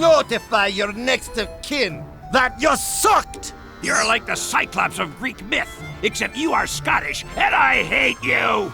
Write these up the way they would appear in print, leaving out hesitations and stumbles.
notify your next of kin that you sucked! You're like the Cyclops of Greek myth, except you are Scottish, and I hate you!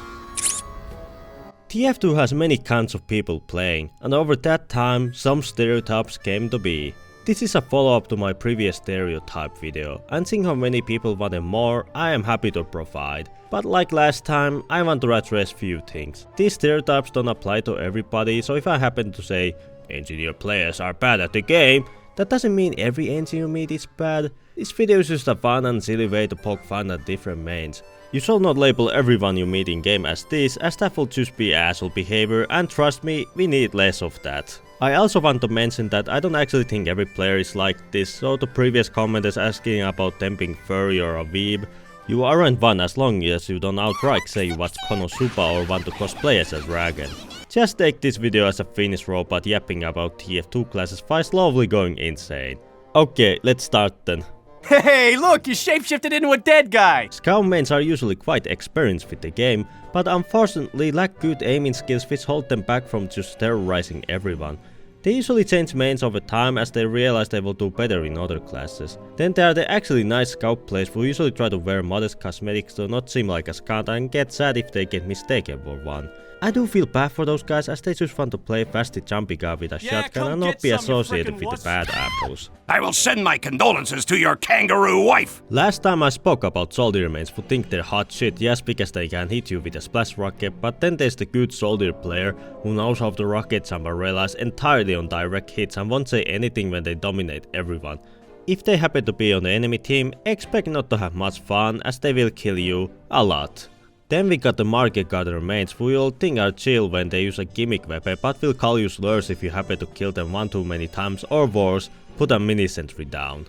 TF2 has many kinds of people playing, and over that time, some stereotypes came to be. This is a follow-up to my previous stereotype video, and seeing how many people wanted more, I am happy to provide. But like last time, I want to address few things. These stereotypes don't apply to everybody, so if I happen to say engineer players are bad at the game, that doesn't mean every engineer you meet is bad. This video is just a fun and silly way to poke fun at different mains. You should not label everyone you meet in game as this, as that will just be asshole behavior, and trust me, we need less of that. I also want to mention that I don't actually think every player is like this, so the previous commenters asking about them being furry or a weeb, you aren't one as long as you don't outright say you watch Konosuba or want to cosplay as a dragon. Just take this video as a Finnish robot yapping about TF2 classes while slowly going insane. Okay, let's start then. Hey, look, you shapeshifted into a dead guy! Scout mains are usually quite experienced with the game, but unfortunately lack good aiming skills which hold them back from just terrorizing everyone. They usually change mains over time as they realize they will do better in other classes. Then there are the actually nice scout players who usually try to wear modest cosmetics to not seem like a scout and get sad if they get mistaken for one. I do feel bad for those guys as they just want to play fasty jumpy guy with a shotgun and not be associated with the bad apples. I will send my condolences to your kangaroo wife! Last time I spoke about soldier mains who think they're hot shit just because they can hit you with a splash rocket, but then there's the good soldier player who knows how to rocket jump and relies entirely on direct hits and won't say anything when they dominate everyone. If they happen to be on the enemy team, expect not to have much fun as they will kill you a lot. Then we got the market gardener mains who you'll think are chill when they use a gimmick weapon but will call you slurs if you happen to kill them one too many times or worse, put a mini sentry down.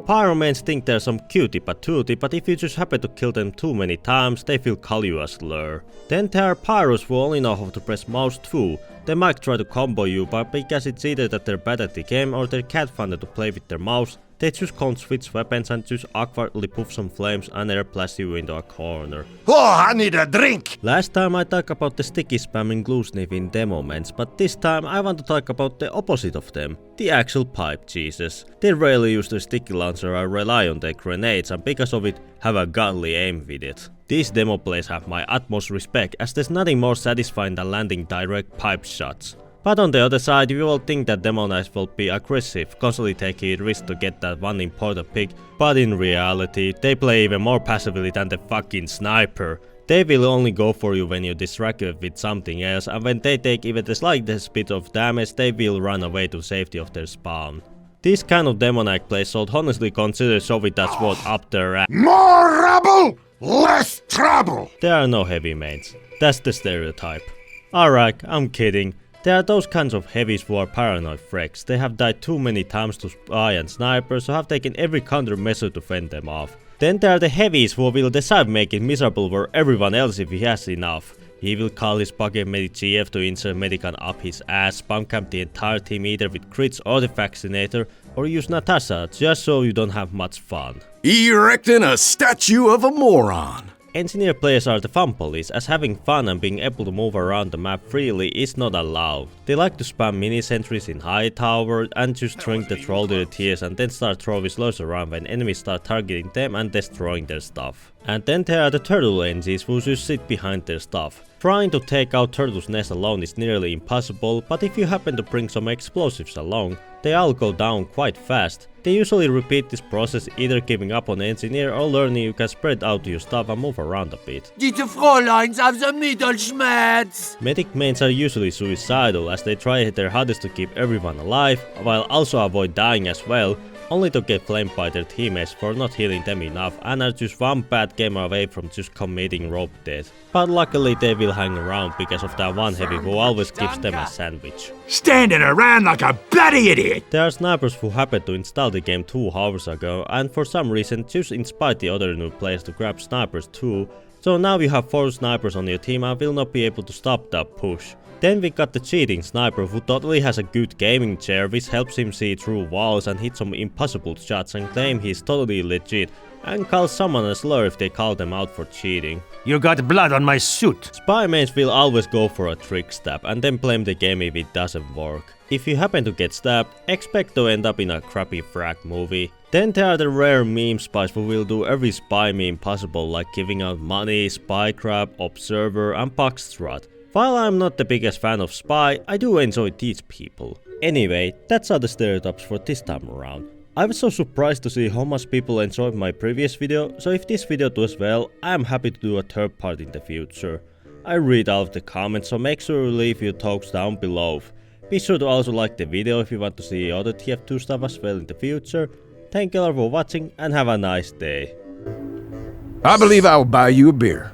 Pyro mains think they're some cutie patootie, but if you just happen to kill them too many times, they will call you a slur. Then there are pyros who only know how to press mouse 2. They might try to combo you, but because it's either that they're bad at the game or they can't find it to play with their mouse, they just can't switch weapons and just awkwardly poof some flames and air blast you into a corner. Oh, I need a drink! Last time I talked about the sticky spamming glue sniffing demo mains, but this time I want to talk about the opposite of them. The actual pipe Jesus. They rarely use their sticky launcher or rely on their grenades and because of it have a godly aim with it. These demo plays have my utmost respect as there's nothing more satisfying than landing direct pipe shots. But on the other side, you will think that demo knights will be aggressive, constantly taking risks to get that one important pick, but in reality, they play even more passively than the fucking sniper. They will only go for you when you distract them with something else, and when they take even the slightest bit of damage, they will run away to safety of their spawn. This kind of demo knight play should honestly consider shoving that sword up their ass. More rubble, less trouble! There are no heavy mains. That's the stereotype. Alright, I'm kidding. There are those kinds of heavies who are paranoid freaks. They have died too many times to spy and snipers, so have taken every countermeasure to fend them off. Then there are the heavies who will decide make it miserable for everyone else if he has enough. He will call his pocket medic GF to insert medican up his ass, spam camp the entire team either with crits or the vaccinator, or use Natasha just so you don't have much fun. Erecting a statue of a moron. Engineer players are the fun police, as having fun and being able to move around the map freely is not allowed. They like to spam mini sentries in high tower and just drink the troll to the tears and then start throwing slurs around when enemies start targeting them and destroying their stuff. And then there are the turtle NGs who just sit behind their stuff. Trying to take out Turtle's nest alone is nearly impossible, but if you happen to bring some explosives along, they all go down quite fast. They usually repeat this process either giving up on engineer or learning you can spread out your stuff and move around a bit. Diese Fräuleins haben the Mittelschmerz! Medic mains are usually suicidal as they try their hardest to keep everyone alive, while also avoid dying as well, only to get flamed by their teammates for not healing them enough and are just one bad game away from just committing rope death. But luckily they will hang around because of that one heavy who always gives them a sandwich. Standing around like a bloody idiot! There are snipers who happened to install the game 2 hours ago and for some reason just inspired the other new players to grab snipers too, so now you have 4 snipers on your team and will not be able to stop that push. Then we got the cheating sniper who totally has a good gaming chair which helps him see through walls and hit some impossible shots and claim he's totally legit, and call someone a slur if they call them out for cheating. You got blood on my suit. Spy mains will always go for a trick stab and then blame the game if it doesn't work. If you happen to get stabbed, expect to end up in a crappy frag movie. Then there are the rare meme spies who will do every spy meme possible, like giving out money, spy crab, observer and boxtrot. While I'm not the biggest fan of spy, I do enjoy these people. Anyway, that's all the stereotypes for this time around. I was so surprised to see how much people enjoyed my previous video, so if this video does well, I am happy to do a third part in the future. I read all of the comments, so make sure you leave your thoughts down below. Be sure to also like the video if you want to see other TF2 stuff as well in the future. Thank you all for watching and have a nice day. I believe I will buy you a beer.